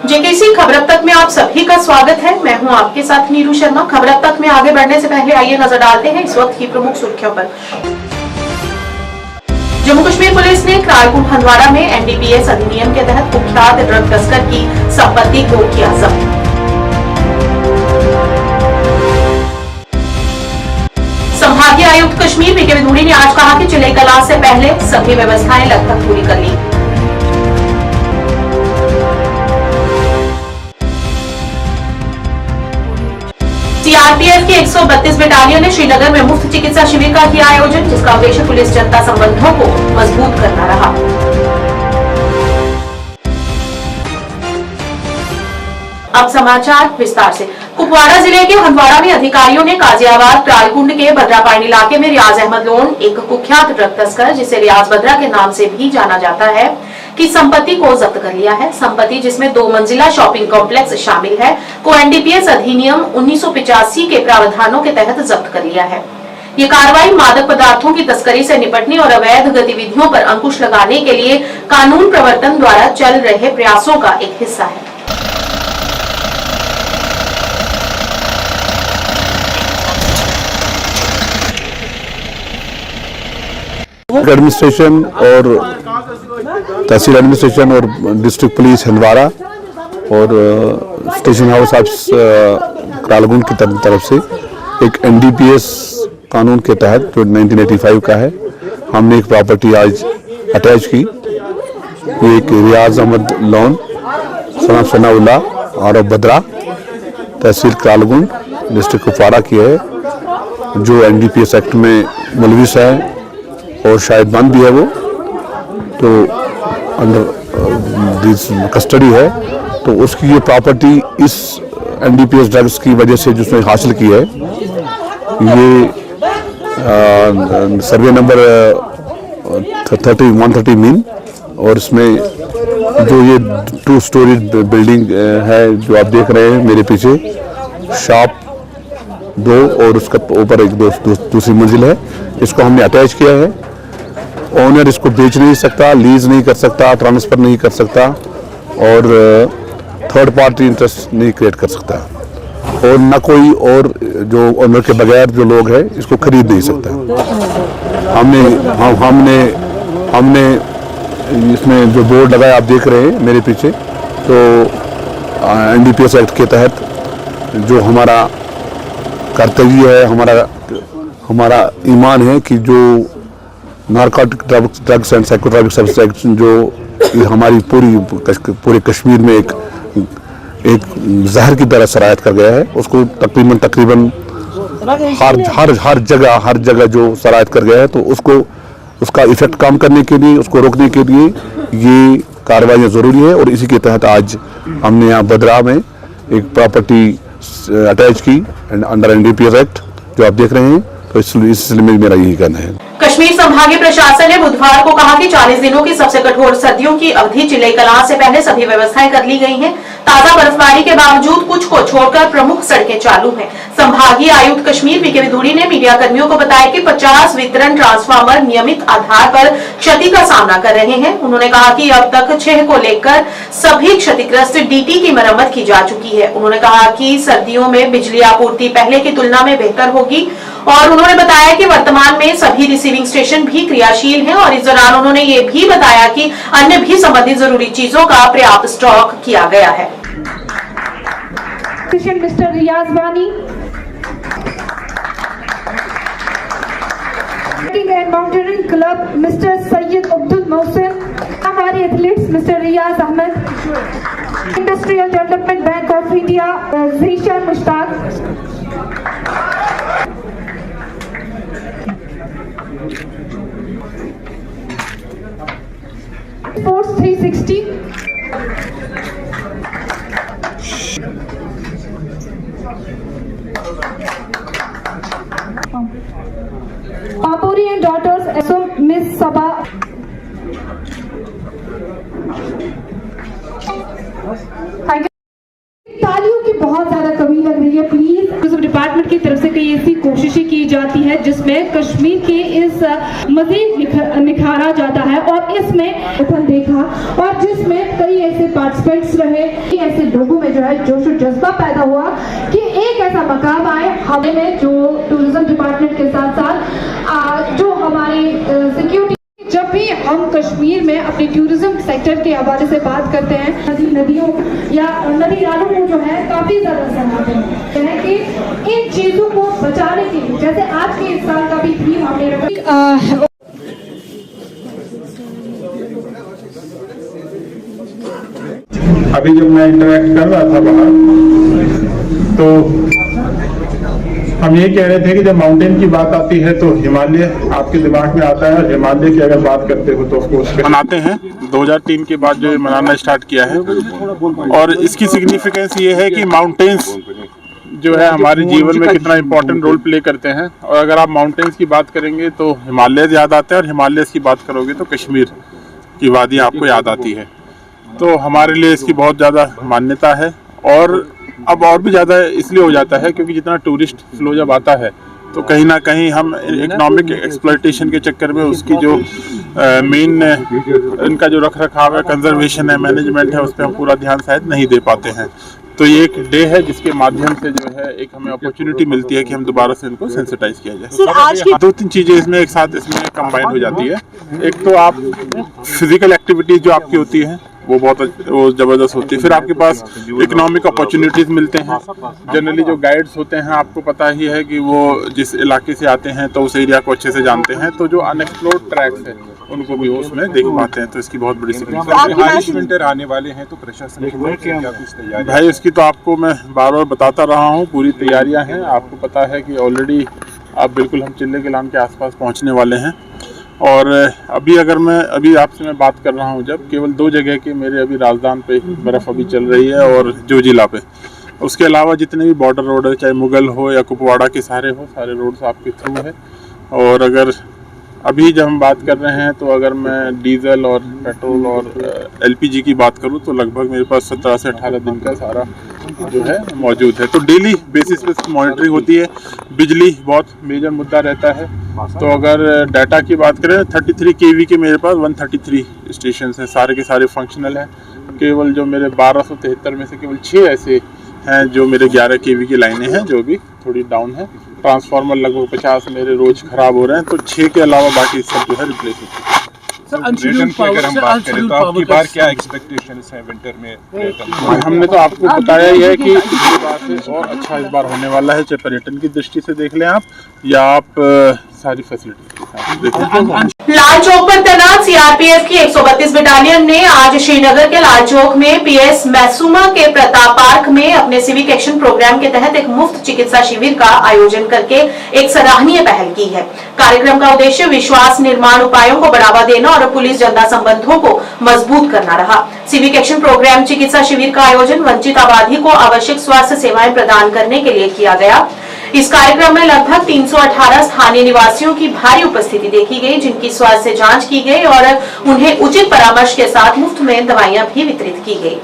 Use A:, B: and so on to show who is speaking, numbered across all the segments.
A: JKC खबर अब तक में आप सभी का स्वागत है। मैं हूं आपके साथ नीरू शर्मा। खबर अब तक में आगे बढ़ने से पहले आइए नजर डालते हैं इस वक्त की प्रमुख सुर्खियों पर। जम्मू कश्मीर पुलिस ने क्रालकुंड हंदवाड़ा में एनडीपीएस अधिनियम के तहत कुख्यात ड्रग तस्कर की संपत्ति को किया जब्त। संभागीय आयुक्त कश्मीर पीके विधूड़ी ने आज कहा कि चिलई कलां से पहले सभी व्यवस्थाएं लगभग पूरी कर ली। सीआरपीएफ की 132 बटालियन ने श्रीनगर में मुफ्त चिकित्सा शिविर का किया आयोजन, जिसका उद्देश्य पुलिस जनता संबंधों को मजबूत करना रहा। अब समाचार विस्तार से। कुपवाड़ा जिले के हंदवाड़ा में अधिकारियों ने गाजियाबाद क्रालकुंड के भद्रापाणी इलाके में रियाज अहमद लोन, एक कुख्यात ड्रग तस्कर जिसे रियाज बद्रा के नाम से भी जाना जाता है, की संपत्ति को जब्त कर लिया है। संपत्ति, जिसमें 2 मंजिला शॉपिंग कॉम्प्लेक्स शामिल है, को एनडीपीएस अधिनियम 1985 के प्रावधानों के तहत जब्त कर लिया है। ये कार्रवाई मादक पदार्थों की तस्करी से निपटने और अवैध गतिविधियों पर अंकुश लगाने के लिए कानून प्रवर्तन द्वारा चल रहे प्रयासों का एक हिस्सा है।
B: एडमिनिस्ट्रेशन और तहसील एडमिनिस्ट्रेशन और डिस्ट्रिक्ट पुलिस हंदवाड़ा और स्टेशन हाउस ऑफ क्रालकुंड की तरफ से एक एनडीपीएस कानून के तहत जो 1985 का है, हमने एक प्रॉपर्टी आज अटैच की। ये एक रियाज अहमद लोन सना सनाउल्ला और बद्रा तहसील क्रालकुंड डिस्ट्रिक्ट कुपवाड़ा की है, जो एनडीपीएस एक्ट में मुलविस है और शायद बंद भी है। वो तो अंडर कस्टडी है। तो उसकी ये प्रॉपर्टी इस एनडीपीएस ड्रग्स की वजह से जिसने हासिल की है, ये सर्वे नंबर 130 मीन, और इसमें जो ये 2 स्टोरी बिल्डिंग है जो आप देख रहे हैं मेरे पीछे, शॉप 2 और उसका ऊपर एक दूसरी मंजिल है। इसको हमने अटैच किया है। ओनर इसको बेच नहीं सकता, लीज नहीं कर सकता, ट्रांसफर नहीं कर सकता और थर्ड पार्टी इंटरेस्ट नहीं क्रिएट कर सकता, और न कोई और जो ओनर के बगैर जो लोग हैं इसको खरीद नहीं सकता। हमने इसमें जो बोर्ड लगाया आप देख रहे हैं मेरे पीछे, तो एनडीपीएस एक्ट के तहत जो हमारा कर्तव्य है, हमारा ईमान है कि जो narcotic drugs and psychotropic substance act जो हमारी पूरे कश्मीर में एक जहर की तरह शरायत कर गया है, उसको तकरीबन हर जगह जो शरायत कर गया है, तो उसका इफेक्ट कम करने के लिए, उसको रोकने के लिए ये कार्रवाई ज़रूरी है। और इसी के तहत आज हमने यहाँ बद्रा में एक प्रॉपर्टी अटैच की अंडर एनडीपीएस एक्ट जो आप देख रहे हैं। तो इस सिलसिले में मेरा यही कहना है।
A: कश्मीर संभागीय प्रशासन ने बुधवार को कहा कि 40 दिनों की सबसे कठोर सर्दियों की अवधि चिलई कलां से पहले सभी व्यवस्थाएं कर ली गई हैं। ताजा बर्फबारी के बावजूद कुछ को छोड़कर प्रमुख सड़कें चालू हैं। संभागीय आयुक्त कश्मीर पीके विधूड़ी ने मीडिया कर्मियों को बताया कि 50 वितरण ट्रांसफार्मर नियमित आधार पर क्षति का सामना कर रहे हैं। उन्होंने कहा कि अब तक 6 को लेकर सभी क्षतिग्रस्त डीटी की मरम्मत की जा चुकी है। उन्होंने कहा कि सर्दियों में बिजली आपूर्ति पहले की तुलना में बेहतर होगी, और उन्होंने बताया कि वर्तमान में सभी रिसीविंग स्टेशन भी क्रियाशील हैं। और इस दौरान उन्होंने ये भी बताया कि अन्य भी संबंधित जरूरी चीजों का पर्याप्त स्टॉक किया गया है।
C: Mister Riyaz Wani, and mountaineering club mister Syed Abdul Mohsin, हमारे athletes mister Riyaz Ahmed, industrial development bank of India Zeeshan Mushtaq, sports 360, Papori and daughters so miss Saba, तालियों की बहुत ज्यादा कमी लग रही है। प्लीज डिपार्टमेंट डिपार्टमेंट की तरफ से कई ऐसी कोशिशें की जाती है जिसमें कश्मीर के इस मजीद निखारा जाता है और इसमें देखा और जिसमें कई ऐसे पार्टिसिपेंट्स रहे, ऐसे लोगों में जो है जोश और जज्बा पैदा हुआ कि एक ऐसा मकाम आए हमें जो टूरिज्म डिपार्टमेंट के साथ साथ जो हमारी सिक्योरिटी। जब भी हम कश्मीर में अपने टूरिज्म सेक्टर के हवाले से बात करते हैं, नदियों या नदी नालों को जो है काफी ज्यादा सराहते हैं कि इन चीजों को बचाने के लिए, जैसे आज के इस साल का भी थीम हमने रखा।
D: अभी जब मैं इंटरेक्ट कर रहा था बाहर तो हम ये कह रहे थे कि जब माउंटेन की बात आती है तो हिमालय आपके दिमाग में आता है, और हिमालय की अगर बात करते हो तो ऑफकोर्स मनाते हैं। 2003 के बाद जो मनाना स्टार्ट किया है, और इसकी सिग्निफिकेंस ये है कि माउंटेन्स जो है हमारे जीवन में कितना इम्पोर्टेंट रोल प्ले करते हैं। और अगर आप माउंटेन्स की बात करेंगे तो हिमालय याद आता है, और हिमालय की बात करोगे तो कश्मीर की वादियाँ आपको याद आती है। तो हमारे लिए इसकी बहुत ज़्यादा मान्यता है, और अब और भी ज़्यादा इसलिए हो जाता है क्योंकि जितना टूरिस्ट फ्लो जब आता है तो कहीं ना कहीं हम इकोनॉमिक एक्सप्लॉयटेशन के चक्कर में उसकी जो मेन इनका जो रख रखाव है, कंजर्वेशन है, मैनेजमेंट है, उस पर हम पूरा ध्यान शायद नहीं दे पाते हैं। तो ये एक डे है जिसके माध्यम से जो है एक हमें अपॉर्चुनिटी मिलती है कि हम दोबारा से इनको सेंसिटाइज किया जाए। दो तीन चीज़ें इसमें एक साथ इसमें कंबाइन हो जाती है। एक तो आप फिजिकल एक्टिविटीज जो आपकी होती है वो बहुत ज़बरदस्त होती है। फिर आपके पास इकोनॉमिक अपॉर्चुनिटीज़ मिलते हैं। जनरली जो गाइड्स होते हैं आपको पता ही है कि वो जिस इलाके से आते हैं तो उस एरिया को अच्छे से जानते हैं, तो जो अनएक्सप्लोर्ड ट्रैक्स हैं उनको भी उसमें देख पाते हैं। तो इसकी बहुत बड़ी सिग्निफिकेंस। विंटर आने वाले हैं तो प्रशासन क्या कुछ तैयारी भाई, इसकी तो आपको मैं बार बार बताता रहा हूँ, पूरी तैयारियाँ हैं। आपको पता है कि ऑलरेडी आप बिल्कुल हम चिल्ले किलान के आसपास पहुँचने वाले हैं। और अभी अभी आपसे मैं बात कर रहा हूँ जब केवल 2 जगह के मेरे अभी राजधान पे बर्फ़ अभी चल रही है और जोजिला पे। उसके अलावा जितने भी बॉर्डर रोड है, चाहे मुगल हो या कुपवाड़ा के सारे रोड्स आपके थ्रू है। और अगर अभी जब हम बात कर रहे हैं तो अगर मैं डीजल और पेट्रोल और एलपीजी की बात करूं तो लगभग मेरे पास 17 से 18 दिन का सारा जो है मौजूद है। तो डेली बेसिस पे मॉनिटरिंग होती है। बिजली बहुत मेजर मुद्दा रहता है। तो अगर डाटा की बात करें 33 kV के मेरे पास 133 स्टेशन हैं, सारे के सारे फंक्शनल हैं। केवल जो मेरे 1273 में से केवल 6 ऐसे हैं जो मेरे 11 kV की लाइनें हैं जो भी थोड़ी डाउन है। ट्रांसफार्मर लगभग 50 मेरे रोज खराब हो रहे हैं, तो 6 के अलावा बाकी सब जो है रिप्लेस होते हैं।
E: पर्यटन की अगर हम बात करें तो आपकी बार क्या एक्सपेक्टेशंस हैं विंटर में पर्यटन?
D: हमने तो आपको बताया ही है कि पिछली बार से और अच्छा इस बार होने वाला है, चाहे पर्यटन की दृष्टि से देख लें आप या आप सारी फैसिलिटीज के साथ देखें।
A: लाल चौक पर तैनात सीआरपीएफ की 132 बटालियन ने आज श्रीनगर के लाल चौक में पीएस मैसूमा के प्रताप पार्क में अपने सिविक एक्शन प्रोग्राम के तहत एक मुफ्त चिकित्सा शिविर का आयोजन करके एक सराहनीय पहल की है। कार्यक्रम का उद्देश्य विश्वास निर्माण उपायों को बढ़ावा देना और पुलिस जनता संबंधों को मजबूत करना रहा। सिविक एक्शन प्रोग्राम चिकित्सा शिविर का आयोजन वंचित आबादी को आवश्यक स्वास्थ्य सेवाएं प्रदान करने के लिए किया गया। इस कार्यक्रम में लगभग 318 स्थानीय निवासियों की भारी उपस्थिति देखी गई, जिनकी स्वास्थ्य जांच की गई और उन्हें उचित परामर्श के साथ मुफ्त में दवाइयां भी वितरित की गई।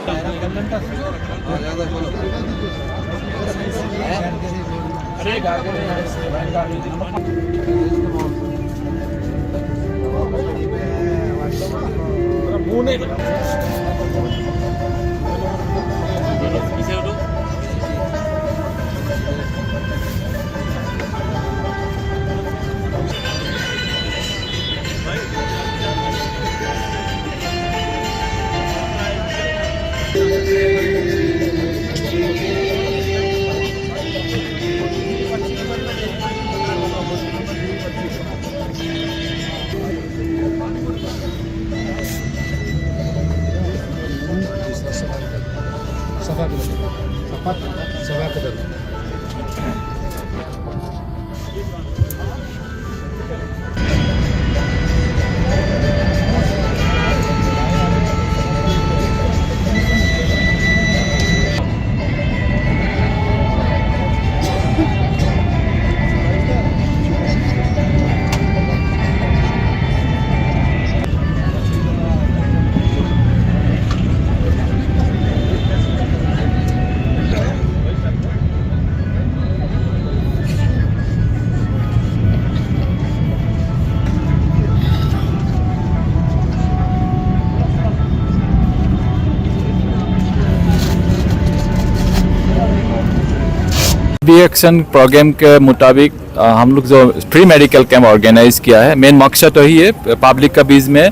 F: बी एक्शन प्रोग्राम के मुताबिक हम लोग जो फ्री मेडिकल कैंप ऑर्गेनाइज किया है, मेन मकसद वही है पब्लिक का बीच में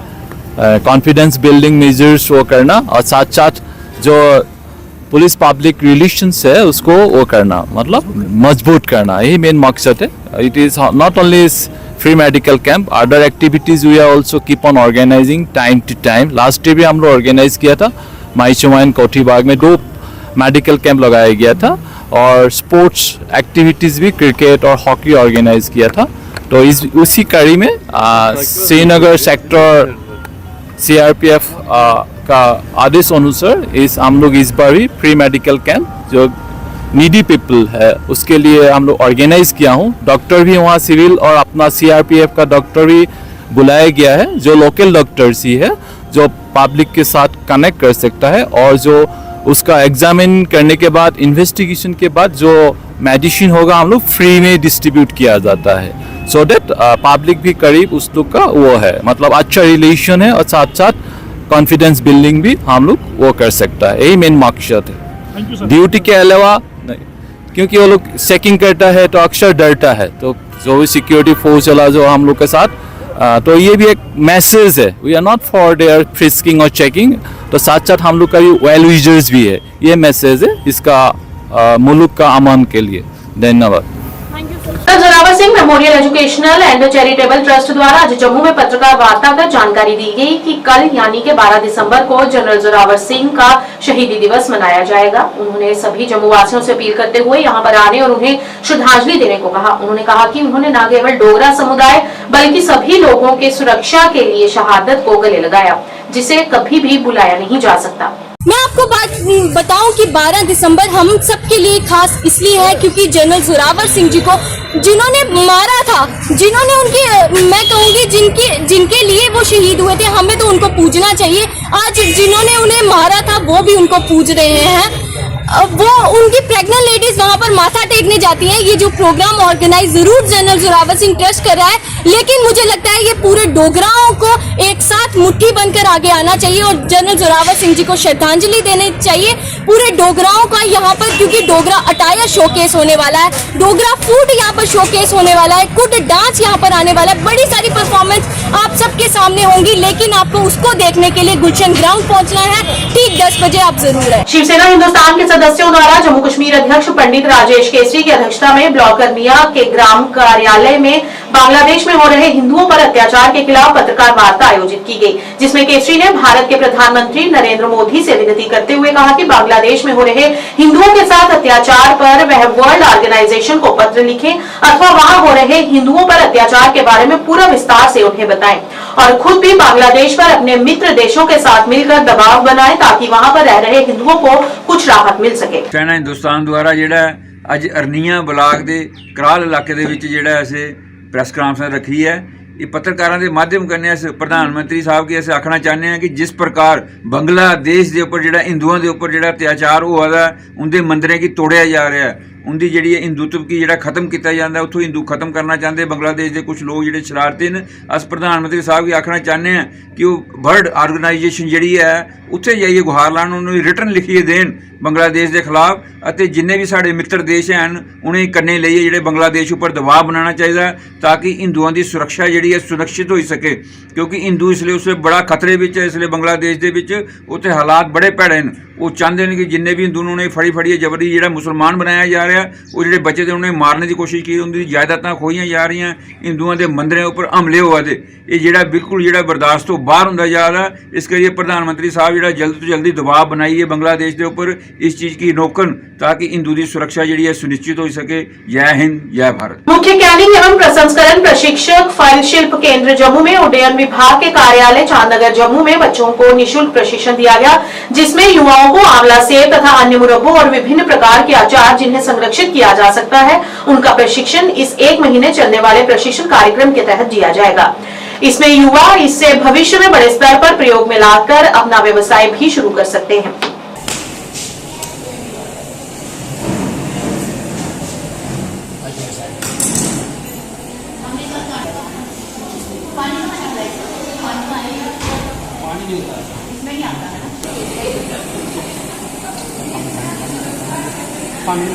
F: कॉन्फिडेंस बिल्डिंग मेजर्स वो करना और साथ साथ जो पुलिस पब्लिक रिलेशंस है उसको वो करना, मतलब मजबूत करना, यही मेन मकसद है। It is not only free medical camp, other activities we are also keep on organizing time to time. Last year भी हम लोग ऑर्गेनाइज किया था, माईचुमाइन कोठीबाग में 2 मेडिकल कैंप लगाया गया था और स्पोर्ट्स एक्टिविटीज़ भी क्रिकेट और हॉकी ऑर्गेनाइज किया था। तो उसी कड़ी में श्रीनगर सेक्टर CRPF का आदेश अनुसार हम लोग इस बार भी फ्री मेडिकल कैंप जो नीडी पीपल है उसके लिए हम लोग ऑर्गेनाइज किया हूँ। डॉक्टर भी वहाँ सिविल और अपना CRPF का डॉक्टर भी बुलाया गया है, जो लोकल डॉक्टर्स ही है, जो पब्लिक के साथ कनेक्ट कर सकता है और जो उसका एग्जामिन करने के बाद इन्वेस्टिगेशन के बाद जो मेडिसिन होगा हम लोग फ्री में डिस्ट्रीब्यूट किया जाता है, सो दैट पब्लिक भी करीब उस लोग का वो है, मतलब अच्छा रिलेशन है और साथ साथ कॉन्फिडेंस बिल्डिंग भी हम लोग वो कर सकता है, यही मेन मकसद है। ड्यूटी के अलावा नहीं, क्योंकि वो लोग चेकिंग करता है तो अक्सर डरता है, तो जो भी सिक्योरिटी फोर्स चला जो हम लोग के साथ, तो ये भी एक मैसेज है, we are not for their frisking और चेकिंग, तो साथ साथ हम लोग का भी वेल विजर्स भी है, ये मैसेज है इसका मुल्क का अमन के लिए। धन्यवाद।
A: Zorawar Singh memorial educational and charitable trust द्वारा आज जम्मू में पत्रकार वार्ता कर जानकारी दी गई कि कल यानी कि 12 दिसंबर को जनरल जोरावर सिंह का शहीदी दिवस मनाया जाएगा। उन्होंने सभी जम्मू वासियों से अपील करते हुए यहां पर आने और उन्हें श्रद्धांजलि देने को कहा। उन्होंने कहा कि उन्होंने न केवल डोगरा समुदाय बल्कि सभी लोगों के सुरक्षा के लिए शहादत को गले लगाया, जिसे कभी भी भुलाया नहीं जा सकता।
G: मैं आपको बात बताऊं कि 12 दिसंबर हम सबके लिए खास इसलिए है क्योंकि जनरल जोरावर सिंह जी को जिन्होंने मारा था, जिन्होंने उनकी मैं कहूंगी जिनके लिए वो शहीद हुए थे, हमें तो उनको पूजना चाहिए। आज जिन्होंने उन्हें मारा था वो भी उनको पूज रहे हैं। वो उनकी प्रेग्नेंट लेडीज वहाँ पर माथा टेकने जाती हैं। ये जो प्रोग्राम ऑर्गेनाइज जरूर जनरल जोरावर सिंह ट्रस्ट कर रहा है, लेकिन मुझे लगता है ये पूरे डोगराओं को एक साथ मुट्ठी बनकर आगे आना चाहिए और जनरल जोरावर सिंह जी को श्रद्धांजलि देनी चाहिए पूरे डोगराओं का यहाँ पर, क्योंकि डोगरा अटायर शोकेस होने वाला है, डोगरा फूड यहाँ पर शोकेस होने वाला है, कुड डांस यहाँ पर आने वाला है, बड़ी सारी परफॉर्मेंस आप सबके सामने होंगी, लेकिन आपको उसको देखने के लिए गुलशन ग्राउंड पहुंचना है। ठीक 10 बजे आप जरूर है।
A: शिवसेना हिंदुस्तान के सदस्यों द्वारा जम्मू कश्मीर अध्यक्ष पंडित राजेश केसरी की अध्यक्षता में ब्लॉक कर्मिया के ग्राम कार्यालय में बांग्लादेश में हो रहे हिंदुओं पर अत्याचार के खिलाफ पत्रकार वार्ता आयोजित की गई, जिसमें केसरी ने भारत के प्रधानमंत्री नरेंद्र मोदी से विनती करते हुए कहा कि बांग्लादेश में हो रहे हिंदुओं के साथ अत्याचार पर वह वर्ल्ड ऑर्गेनाइजेशन को पत्र लिखें अथवा वहां हो रहे हिंदुओं पर अत्याचार के बारे में पूरा विस्तार से उन्हें बताएं और खुद भी बांग्लादेश पर अपने मित्र देशों के साथ मिलकर दबाव बनाएं ताकि वहां पर रह रहे हिंदुओं को कुछ राहत मिल सके।
H: सेना हिंदुस्तान द्वारा ਜਿਹੜਾ ਅੱਜ ਅਰਨੀਆ ਬਲਾਕ ਦੇ ਕਰਾਲ ਇਲਾਕੇ ਦੇ ਵਿੱਚ ਜਿਹੜਾ ਅਸੀਂ ਪ੍ਰੈਸ ਕਾਨਫਰੰਸ ਰੱਖੀ ਹੈ, ਇਹ ਪੱਤਰਕਾਰਾਂ ਦੇ ਮਾਧਿਅਮ ਕਰਨੇ ਅਸੀਂ ਪ੍ਰਧਾਨ ਮੰਤਰੀ ਸਾਹਿਬ ਕੀ ਅਸੀਂ ਆਖਣਾ ਚਾਹੁੰਦੇ ਹਾਂ ਕਿ ਜਿਸ ਪ੍ਰਕਾਰ ਬੰਗਲਾਦੇਸ਼ ਦੇ ਉੱਪਰ ਜਿਹੜਾ ਹਿੰਦੂਆਂ ਦੇ ਉੱਪਰ ਜਿਹੜਾ ਅਤਿਆਚਾਰ ਹੋਇਆ ਦਾ, ਉਹਦੇ ਮੰਦਿਰਾਂ ਕੀ ਤੋੜਿਆ ਜਾ ਰਿਹਾ ਹੈ, उनकी जी हिंदुत्व की जो खत्म किया जाता है, उतों हिंदू खत्म करना चाहते बांग्लादेश के कुछ लोग जो शरारती हैं। अस प्रधानमंत्री साहब की आखना चाहते हैं कि वो वर्ल्ड ऑर्गेनाइजेशन जी है उत्थे जाइए गुहार लाने, उन्होंने रिटर्न लिखिए देन बांग्लादेश के खिलाफ, और जिन्हें भी साढ़े मित्र देश हैं उन्हें कन्ने लिए जो बांग्लादेश उपर दबाव बनाना चाहिए ताकि हिंदुओं की सुरक्षा जी है सुरक्षित हो सके, क्योंकि हिंदू इसलिए उससे बड़ा खतरे में है। इसलिए बांग्लादेश के उत्थे हालात बड़े भैड़े हैं। वो चाहते हैं कि जिन्हें भी हिंदू उन्होंने फड़ी जबरी जो मुसलमान बनाया जा रहा है, वो जो बच्चे थे उन्हें मारने की कोशिश की, उनकी जायदाद खोईया जा रही हैं, हिंदुओं के मंदिरों उपर हमले हुआ थे, ये जो बिल्कुल जो बर्दाश्त तो बाहर होंदा जा रहा है। इस करिए प्रधानमंत्री साहब जो जल्द तो जल्दी दबाव बनाइए बांग्लादेश के उपर इस चीज़ की रोकन ताकि हिंदू की सुरक्षा जी है सुनिश्चित हो सके। जय हिंद, जय भारत।
A: मुख्य कैनिंग एवं प्रसंस्करण प्रशिक्षक फाइल शिल्प केंद्र जम्मू में उड्डयन विभाग के कार्यालय चांदनगर जम्मू में बच्चों को निःशुल्क प्रशिक्षण दिया गया, जिसमें युवाओं को आंवला सेब तथा अन्य मुरब्बों और विभिन्न प्रकार के अचार जिन्हें संरक्षित किया जा सकता है उनका प्रशिक्षण इस 1 महीने चलने वाले प्रशिक्षण कार्यक्रम के तहत दिया जाएगा। इसमें युवा इससे भविष्य में बड़े स्तर पर प्रयोग में लाकर अपना व्यवसाय भी शुरू कर सकते हैं।
I: पानी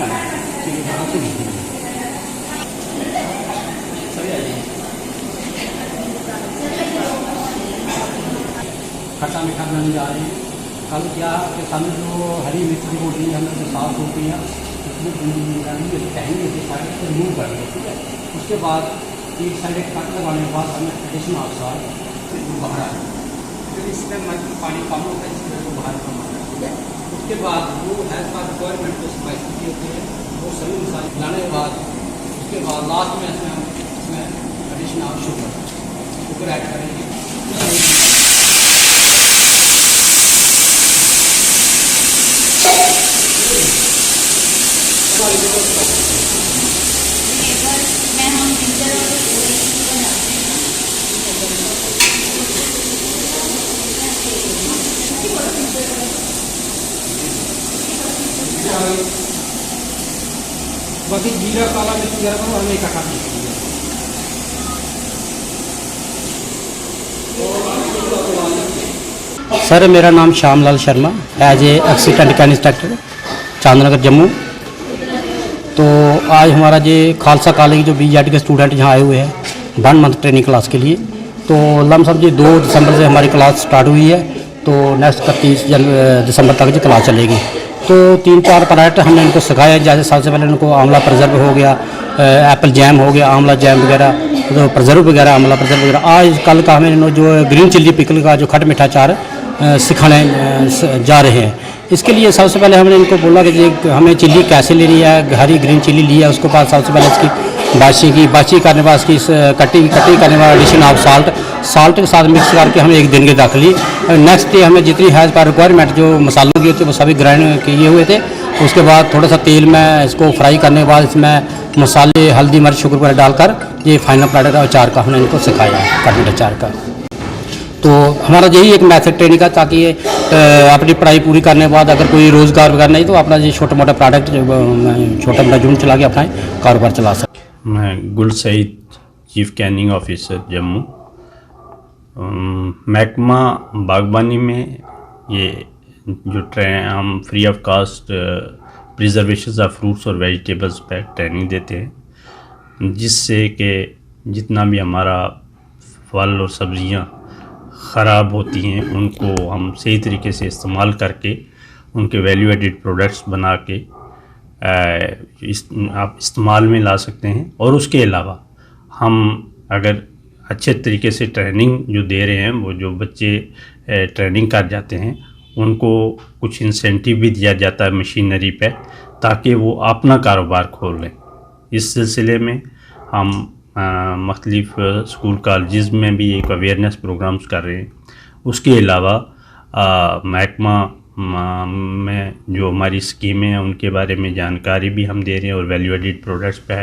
I: उसके लिए यहाँ से नहीं खट्टा मीठा बनाने जा रहे हैं। कल क्या कि सामने जो हरी मिर्च की बोटी हमने जो साफ होती है उसमें टाइम साइड से रिमूव कर दें, ठीक है। उसके बाद एक साइड कट लगाने के बाद हमें एडिशनल ऑक्साइड बाहर आए, फिर इसमें पानी कम होता है, इसमें तो बाहर कम आता है, ठीक है। उसके बाद वो है रिक्वायरमेंट जो स्पाइसी की होती है वो सभी मसाले मिलाने के बाद उसके बाद लास्ट में इसमें एडिशनल शुगर ऐड करेंगे। बाकी जीरा काला मिर्च वगैरह को हमें इकट्ठा नहीं। सर मेरा नाम Shyamlal Sharma, as a assistant can instructor Chandnagar Jammu. तो आज हमारा ये खालसा कॉलेज जो BEd के स्टूडेंट यहाँ आए हुए हैं 1 मंथ ट्रेनिंग क्लास के लिए, तो लमसम जी 2 दिसंबर से हमारी क्लास स्टार्ट हुई है, तो नेक्स्ट 31 दिसंबर तक जो क्लास चलेगी। तो 3-4 प्रोडक्ट हमने इनको सिखाया, जैसे सबसे पहले उनको आंवला प्रिजर्व हो गया, एप्पल जैम हो गया, आंवला जैम वगैरह, तो प्रिजर्व वगैरह, आंवला प्रिजर्व वगैरह। आज कल का हमें जो ग्रीन चिल्ली पिकल का जो खट मीठा चार सिखाने जा रहे हैं। इसके लिए सबसे पहले हमने इनको बोला कि ये हमें चिल्ली कैसे लेनी है, हरी ग्रीन चिल्ली ली है, उसके बाद सबसे पहले इसकी बाची करने के बाद इसकी कटी करने के बाद एडिशन ऑफ साल्ट के साथ मिक्स करके हमें 1 दिन के दाखिली। नेक्स्ट डे हमें जितनी है इसका रिक्वायरमेंट जो मसालों की होती है वो सभी ग्राइंड किए हुए थे। उसके बाद थोड़ा सा तेल में इसको फ्राई करने के बाद इसमें मसाले, हल्दी, मिर्च, शुगर वगैरह डालकर ये फाइनल प्रोडक्ट अचार का हमने इनको सिखाया है, खट अचार का। तो हमारा यही एक मेथड ट्रेनिंग का, ताकि ये अपनी पढ़ाई पूरी करने के बाद अगर कोई रोज़गार वगैरह नहीं तो अपना ये छोटा मोटा प्रोडक्ट छोटा मोटा यूनिट चला के अपना कारोबार चला सके।
J: मैं Gul Saeed, chief canning officer Jammu. महकमा बागबानी में ये जो हम free of cost preservation of fruits और वेजिटेबल्स पे ट्रेनिंग देते हैं, जिससे कि जितना भी हमारा फल और सब्जियां ख़राब होती हैं उनको हम सही तरीके से इस्तेमाल करके उनके वैल्यू एडिड प्रोडक्ट्स बना के आप इस्तेमाल में ला सकते हैं। और उसके अलावा हम अगर अच्छे तरीके से ट्रेनिंग जो दे रहे हैं, वो जो बच्चे ट्रेनिंग कर जाते हैं उनको कुछ इंसेंटिव भी दिया जाता है मशीनरी पे, ताकि वो अपना कारोबार खोल लें। इस सिलसिले में हम मुख्तलिफ स्कूल कॉलेजेस में भी एक अवेयरनेस प्रोग्राम्स कर रहे हैं। उसके अलावा महकमा में जो हमारी स्कीमें हैं उनके बारे में जानकारी भी हम दे रहे हैं, और वैल्यू एडिड प्रोडक्ट्स पे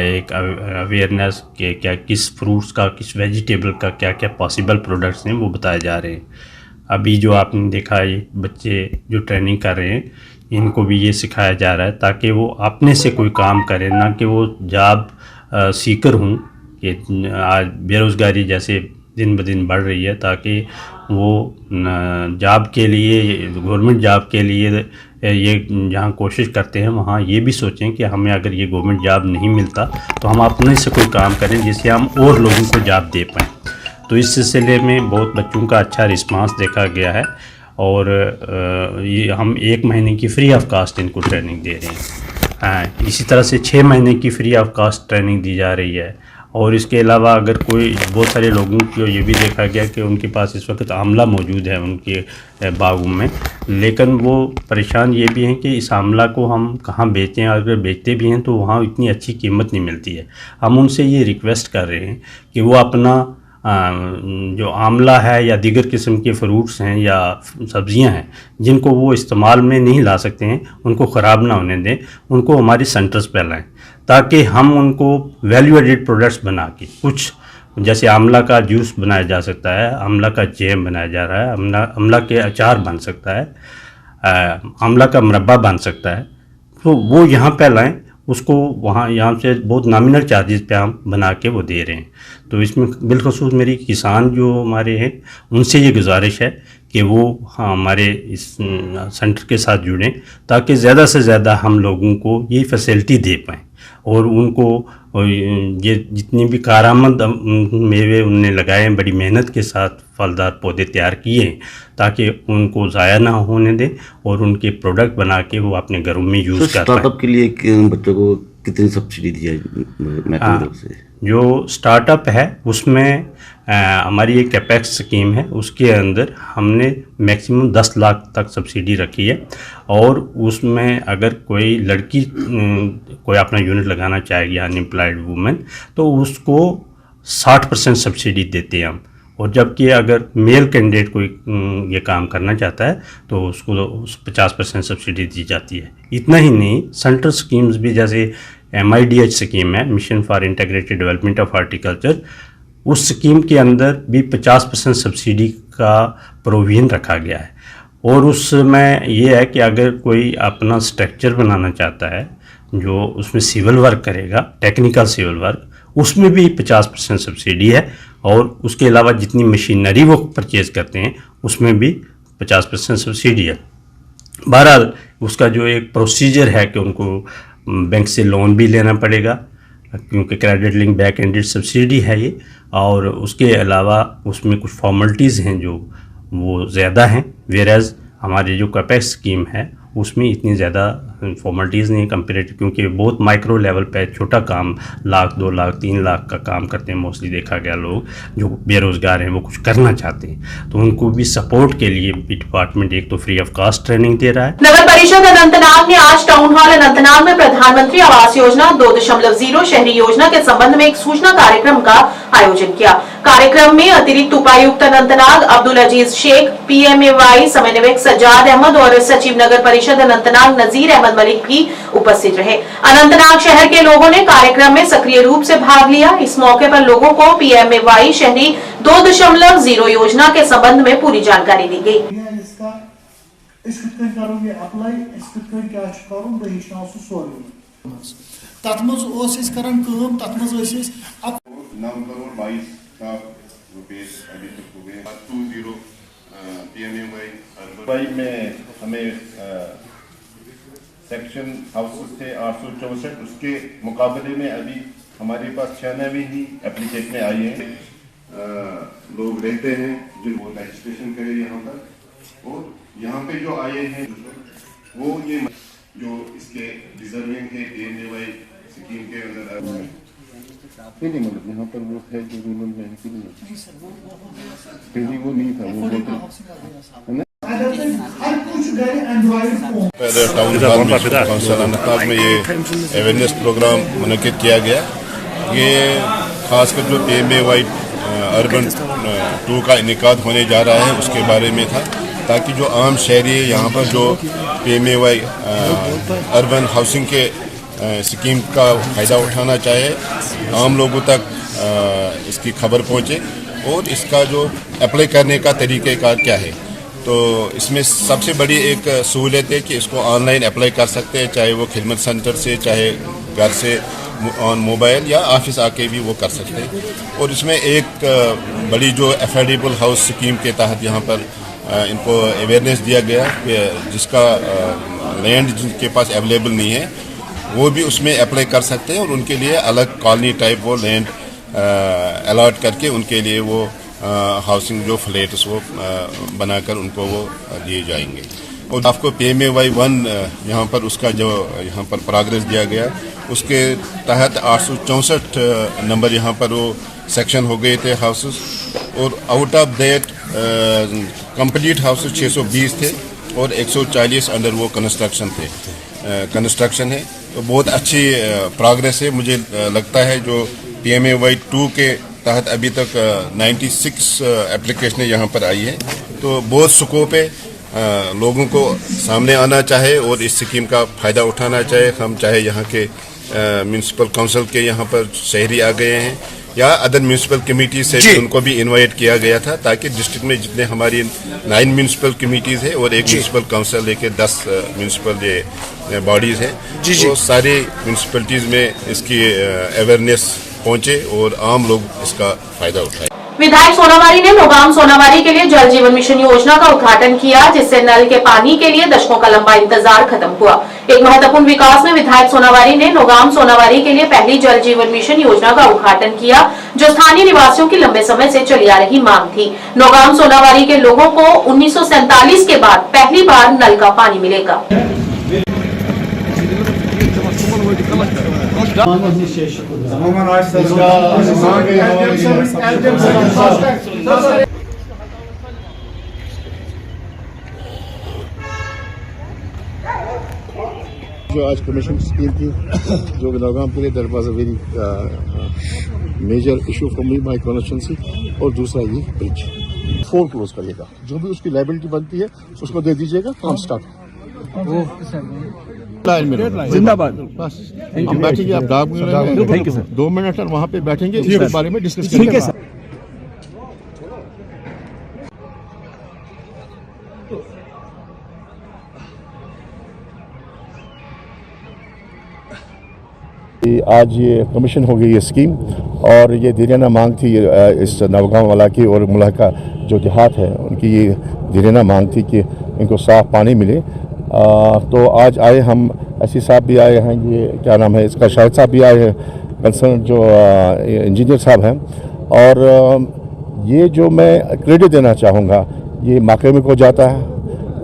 J: एक अवेयरनेस के क्या किस फ्रूट्स का, किस वेजिटेबल का क्या क्या पॉसिबल प्रोडक्ट्स हैं वो बताए जा रहे हैं। अभी जो आपने देखा ये बच्चे जो ट्रेनिंग कर रहे हैं इनको भी ये सिखाया जा रहा है ताकि वो अपने से कोई काम करें, ना कि वो जॉब सीकर हूँ कि आज बेरोज़गारी जैसे दिन ब दिन बढ़ रही है, ताकि वो जॉब के लिए, गवर्नमेंट जॉब के लिए ये जहाँ कोशिश करते हैं वहाँ ये भी सोचें कि हमें अगर ये गवर्नमेंट जॉब नहीं मिलता तो हम अपने से कोई काम करें जिससे हम और लोगों को जॉब दे पाएँ। तो इस सिलसिले में बहुत बच्चों का अच्छा रिस्पांस देखा गया है, और ये हम 1 महीने की फ्री ऑफ कास्ट इनको ट्रेनिंग दे रहे हैं। इसी तरह से 6 महीने की फ्री ऑफ कास्ट ट्रेनिंग दी जा रही है। और इसके अलावा अगर कोई बहुत सारे लोगों को ये भी देखा गया कि उनके पास इस वक्त आंवला मौजूद है उनके बागों में, लेकिन वो परेशान ये भी हैं कि इस आंवला को हम कहाँ बेचें, अगर बेचते भी हैं तो वहाँ इतनी अच्छी कीमत नहीं मिलती है। हम उनसे ये रिक्वेस्ट कर रहे हैं कि वो अपना जो आंवला है या दीगर किस्म के फ्रूट्स हैं या सब्ज़ियां हैं जिनको वो इस्तेमाल में नहीं ला सकते हैं, उनको ख़राब ना होने दें, उनको हमारे सेंटर्स पर लाएँ ताकि हम उनको वैल्यू एडिड प्रोडक्ट्स बना के, कुछ जैसे आंवला का जूस बनाया जा सकता है, आंवला का जैम बनाया जा रहा है, आंवला के अचार बन सकता है, आंवला का मुरब्बा बन सकता है, तो वो यहाँ पर लाएँ, उसको वहाँ यहाँ से बहुत नॉमिनल चार्जेस पे हम बना के वो दे रहे हैं। तो इसमें बिलखसूस मेरी किसान जो हमारे हैं उनसे ये गुजारिश है कि वो हमारे इस सेंटर के साथ जुड़ें, ताकि ज़्यादा से ज़्यादा हम लोगों को ये फैसिलिटी दे पाएँ और उनको ये जितनी भी कारामद मेवे उनने लगाए हैं, बड़ी मेहनत के साथ फलदार पौधे तैयार किए हैं, ताकि उनको ज़ाया ना होने दें और उनके प्रोडक्ट बना के वो अपने घरों में यूज़ कर पाएँ।
K: स्टार्टअप के लिए बच्चों को कितनी सब्सिडी दी है महकमे तरफ से?
J: जो स्टार्टअप है उसमें हमारी एक कैपेक्स स्कीम है, उसके अंदर हमने मैक्सिमम 10 लाख तक सब्सिडी रखी है और उसमें अगर कोई लड़की कोई अपना यूनिट लगाना चाहेगी अनएम्प्लॉयड वुमेन तो उसको 60% सब्सिडी देते हैं हम, और जबकि अगर मेल कैंडिडेट कोई ये काम करना चाहता है तो उसको 50% सब्सिडी दी जाती है। इतना ही नहीं, सेंट्रल स्कीम्स भी जैसे MIDH स्कीम है, mission for integrated development of horticulture, उस स्कीम के अंदर भी 50% सब्सिडी का प्रोविजन रखा गया है। और उसमें यह है कि अगर कोई अपना स्ट्रक्चर बनाना चाहता है जो उसमें सिविल वर्क करेगा, टेक्निकल सिविल वर्क, उसमें भी 50% सब्सिडी है और उसके अलावा जितनी मशीनरी वो परचेज़ करते हैं उसमें भी 50% सब्सिडी है। बहरहाल उसका जो एक प्रोसीजर है कि उनको बैंक से लोन भी लेना पड़ेगा, क्योंकि credit link back ended subsidy है ये, और उसके अलावा उसमें कुछ फॉर्मेलिटीज़ हैं जो वो ज़्यादा हैं, वेराज हमारी जो कैपेक्स स्कीम है उसमें इतनी ज़्यादा फॉर्मेलिटीज़ नहीं कंपेरेटिव, क्योंकि बहुत माइक्रो लेवल पे छोटा काम 1 लाख 2 लाख 3 लाख का काम करते हैं मोस्टली। देखा गया लोग जो बेरोज़गार हैं वो कुछ करना चाहते हैं तो उनको भी सपोर्ट के लिए डिपार्टमेंट एक तो फ्री ऑफ कॉस्ट ट्रेनिंग दे रहा है।
A: नगर परिषद अनंतनाग ने आज टाउन हॉल अनंतनाग में प्रधानमंत्री आवास योजना 2.0 शहरी योजना के संबंध में एक सूचना कार्यक्रम का आयोजन किया। कार्यक्रम में अतिरिक्त उपायुक्त अनंतनाग अब्दुल अजीज शेख, PMAY समन्वयक सज्जाद अहमद और सचिव नगर परिषद अनंतनाग नजीर अहमद मलिक भी उपस्थित रहे। अनंतनाग शहर के लोगों ने कार्यक्रम में सक्रिय रूप से भाग लिया। इस मौके पर लोगों को PMAY शहरी 2.0 योजना के संबंध में पूरी जानकारी दी गई।
L: PMAY में हमें सेक्शन हाउसेस थे 864, उसके मुकाबले में अभी हमारे पास 96 ही एप्लीकेशन आई हैं। लोग रहते हैं जो वो रजिस्ट्रेशन करे यहाँ पर, और यहाँ पे जो आए हैं वो ये जो इसके डिजर्विंग है PMAY स्कीम के अंदर नहीं, मतलब यहाँ पर वो है जो रूरल में है कि नहीं, वो नहीं था, वो काउंसिल अनंतनाग में ये अवेयरनेस प्रोग्राम मुनक्किद किया गया। ये खासकर जो PMAY अर्बन 2 का इनेकाद होने जा रहा है उसके बारे में था, ताकि जो आम शहरी यहाँ पर जो PMAY अर्बन हाउसिंग के स्कीम का फ़ायदा उठाना चाहे, आम लोगों तक इसकी खबर पहुँचे और इसका जो अप्लाई करने का तरीक़ेकार क्या है। तो इसमें सबसे बड़ी एक सहूलियत है कि इसको ऑनलाइन अप्लाई कर सकते हैं, चाहे वो खिदमत सेंटर से, चाहे घर से ऑन मोबाइल या ऑफिस आके भी वो कर सकते हैं। और इसमें एक बड़ी जो अफोर्डेबल हाउस स्कीम के तहत यहाँ पर इनको अवेयरनेस दिया गया कि जिसका लैंड जिनके पास अवेलेबल नहीं है वो भी उसमें अप्लाई कर सकते हैं, और उनके लिए अलग कॉलोनी टाइप वो लैंड अलॉट करके उनके लिए वो हाउसिंग जो फ्लैट्स वो बनाकर उनको वो दिए जाएंगे। और आपको PMAY 1 यहाँ पर उसका जो यहाँ पर प्रोग्रेस दिया गया, उसके तहत 864 नंबर यहाँ पर वो सेक्शन हो गए थे हाउसेस, और out of that complete houses 620 थे और 140 अंडर वो कंस्ट्रक्शन है। तो बहुत अच्छी प्रोग्रेस है। मुझे लगता है जो PMAY 2 के तहत अभी तक 96 एप्लीकेशन यहाँ पर आई है, तो बहुत स्कोप है। लोगों को सामने आना चाहे और इस स्कीम का फ़ायदा उठाना चाहे। हम चाहे यहाँ के म्यूनसिपल काउंसिल के यहाँ पर शहरी आ गए हैं या अदर म्यूनसिपल कमेटी से भी उनको भी इनवाइट किया गया था, ताकि डिस्ट्रिक्ट में जितने हमारी 9 म्यूनसिपल कमेटीज़ है और एक म्यूनसिपल काउंसिल लेके 10 म्यूनसिपल बॉडीज़ है, तो सारी म्यूनसिपलिटीज़ में इसकी अवेयरनेस पहुँचे और आम लोग इसका फ़ायदा उठाए।
A: विधायक सोनावारी ने नौगाम सोनावारी के लिए जल जीवन मिशन योजना का उद्घाटन किया, जिससे नल के पानी के लिए दशकों का लंबा इंतजार खत्म हुआ। एक महत्वपूर्ण विकास में विधायक सोनावारी ने नौगाम सोनावारी के लिए पहली जल जीवन मिशन योजना का उद्घाटन किया, जो स्थानीय निवासियों की लंबे समय से चली आ रही मांग थी। नौगाम सोनावारी के लोगों को 1947 के बाद पहली बार नल का पानी मिलेगा।
L: जो आज कमीशन स्कीम थी, जो नौगाम के लिए that was a very major issue for me my constituency. और दूसरा ये ब्रिज फोर क्लोज करिएगा, जो भी उसकी लायबिलिटी बनती है उसको दे दीजिएगा, काम स्टार्ट। जिंदाबाद। बस हम बैठेंगे, आप डाक में थैंक यू सर 2 मिनट और वहाँ पे बैठेंगे, इसके बारे में डिस्कस करेंगे। ठीक है सर। आज ये कमीशन हो गई ये स्कीम, और ये दीराना मांग थी इस नवगांव वाला की और मुलाका जो देहात है उनकी ये दीराना मांग थी कि इनको साफ पानी मिले। तो आज आए हम, एससी साहब भी आए हैं, ये क्या नाम है इसका, शाहिद साहब भी आए हैं, कंसर्न जो इंजीनियर साहब हैं। और ये जो मैं क्रेडिट देना चाहूँगा ये महकमे को जाता है,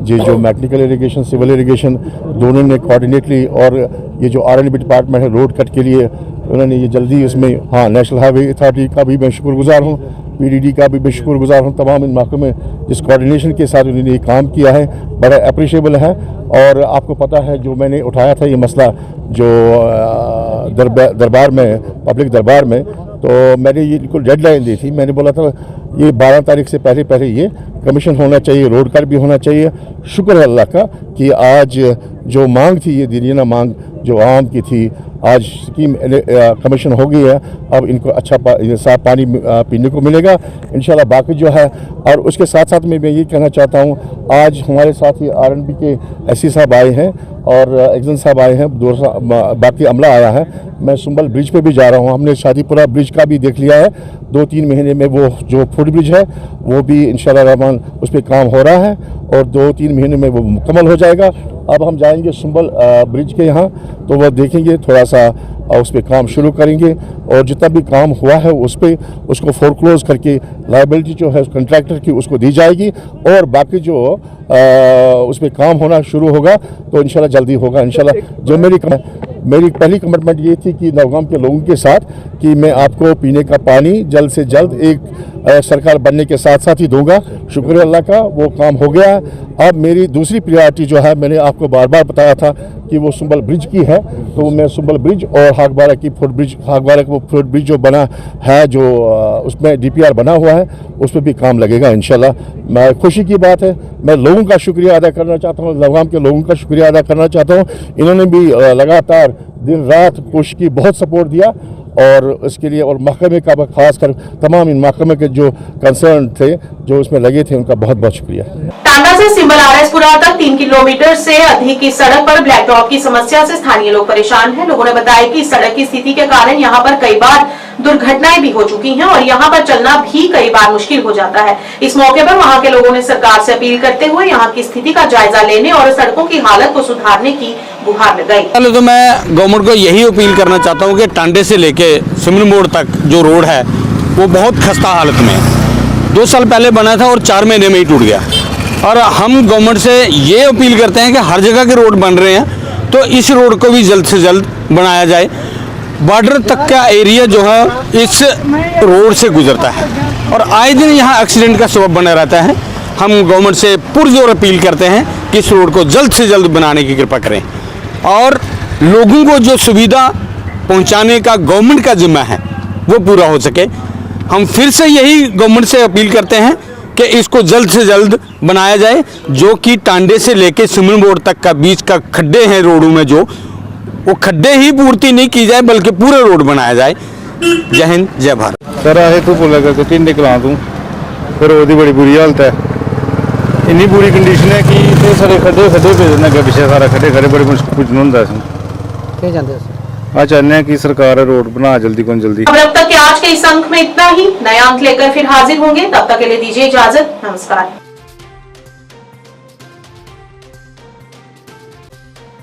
L: ये जो मैकेनिकल इरिगेशन सिविल इरिगेशन दोनों ने कोऑर्डिनेटली, और ये जो R&B डिपार्टमेंट है रोड कट के लिए उन्होंने ये जल्दी इसमें, हाँ नेशनल हाईवे अथॉरिटी का भी मैं शुक्रगुजार हूँ, PDD का भी मैं शुक्रगुजार हूँ, तमाम इन महकमे जिस कोऑर्डिनेशन के साथ उन्होंने ये काम किया है बड़ा अप्रिशिएबल है। और आपको पता है जो मैंने उठाया था ये मसला जो दरबार में, पब्लिक दरबार में, तो मैंने ये बिल्कुल डेडलाइन दी थी, मैंने बोला था ये 12 तारीख से पहले ये कमीशन होना चाहिए, रोड कट भी होना चाहिए। शुक्र है अल्लाह का कि आज जो मांग थी ये दीवाना मांग जो आम की थी, आज स्कीम कमीशन हो गई है। अब इनको अच्छा साफ पानी पीने को मिलेगा इंशाल्लाह। बाकी जो है, और उसके साथ साथ में मैं ये कहना चाहता हूँ, आज हमारे साथ ही R&B के एससी साहब आए हैं और एक्जन साहब आए हैं, बाकी अमला आया है। मैं सुंबल ब्रिज पे भी जा रहा हूँ, हमने शादीपुरा ब्रिज का भी देख लिया है, 2-3 महीने में वो जो फुट ब्रिज है वो भी इंशाल्लाह रहमान उस पर काम हो रहा है और 2-3 महीने में वो मुकम्मल हो जाएगा। अब हम जाएंगे सुंबल ब्रिज के यहाँ, तो वो देखेंगे थोड़ा सा उस पर काम शुरू करेंगे, और जितना भी काम हुआ है उस पर उसको फोरक्लोज करके लायबिलिटी जो है कंट्रैक्टर की उसको दी जाएगी, और बाकी जो उस पर काम होना शुरू होगा तो इंशाल्लाह जल्दी होगा इंशाल्लाह। जो मेरी पहली कमिटमेंट ये थी कि नवगाम के लोगों के साथ कि मैं आपको पीने का पानी जल्द से जल्द एक सरकार बनने के साथ साथ ही दूंगा। शुक्र अल्लाह का वो काम हो गया। अब मेरी दूसरी प्रायोरिटी जो है, मैंने आपको बार बार बताया था कि वो सुंबल ब्रिज की है, तो मैं सुंबल ब्रिज और हाकबारा की फुट ब्रिज, हाकबारा का वो फुट ब्रिज जो बना है, जो उसमें DPR बना हुआ है, उस पर भी काम लगेगा इंशाल्लाह। मैं खुशी की बात है, मैं लोगों का शुक्रिया अदा करना चाहता हूँ, नवगाम के लोगों का शुक्रिया अदा करना चाहता हूँ। इन्होंने भी लगातार दिन रात कोशिश की, बहुत सपोर्ट दिया, और इसके लिए और महकमे का खास कर तमाम इन महकमे के जो कंसर्न थे, जो उसमें लगे थे, उनका बहुत बहुत शुक्रिया।
A: टांडा से सिंबल RS-पुरा तक 3 किलोमीटर से अधिक की सड़क पर ब्लैक टॉप की समस्या से स्थानीय लोग परेशान हैं। लोगों ने बताया कि सड़क की स्थिति के कारण यहां पर कई बार दुर्घटनाएं भी हो चुकी हैं और यहां पर चलना भी कई बार मुश्किल हो जाता है। इस मौके पर वहां के लोगों ने सरकार से अपील करते हुए यहां की स्थिति का जायजा लेने और सड़कों की हालत को सुधारने की गुहार लगाई।
M: पहले तो मैं गवर्नमेंट को यही अपील करना चाहता हूँ कि टांडे से लेके सिमरन मोड़ तक जो रोड है वो बहुत खस्ता हालत में है। 2 साल पहले बना था और 4 महीने में ही टूट गया। और हम गवर्नमेंट से ये अपील करते हैं कि हर जगह के रोड बन रहे हैं तो इस रोड को भी जल्द से जल्द बनाया जाए। बॉर्डर तक का एरिया जो है इस रोड से गुजरता है और आए दिन यहाँ एक्सीडेंट का सबब बना रहता है। हम गवर्नमेंट से पुरजोर अपील करते हैं कि इस रोड को जल्द से जल्द बनाने की कृपा करें और लोगों को जो सुविधा पहुंचाने का गवर्नमेंट का जिम्मा है वो पूरा हो सके। हम फिर से यही गवर्नमेंट से अपील करते हैं कि इसको जल्द से जल्द बनाया जाए, जो कि टांडे से लेके सिमरन मोड़ तक का बीच का खड्डे हैं रोडों में, जो वो खड्डे ही पूर्ति नहीं की जाए बल्कि पूरे रोड बनाया जाए। जय हिंद, जय भारत।
N: सर असें तो बोला करके 3 निकला तू फिर वो बड़ी बुरी हालत है, इन्नी बुरी कंडीशन है कि इतने सारे खड्डे पे देना पिछले सारा खड्डे खड़े बड़े मुश्किल पुजना होंगे। आ चाहते हैं कि सरकार रोड बना जल्दी को जल्दी।
A: अब तक के आज के इस अंक में इतना ही। नया अंक लेकर फिर हाजिर होंगे, तब तक के लिए दीजिए इजाजत। नमस्कार।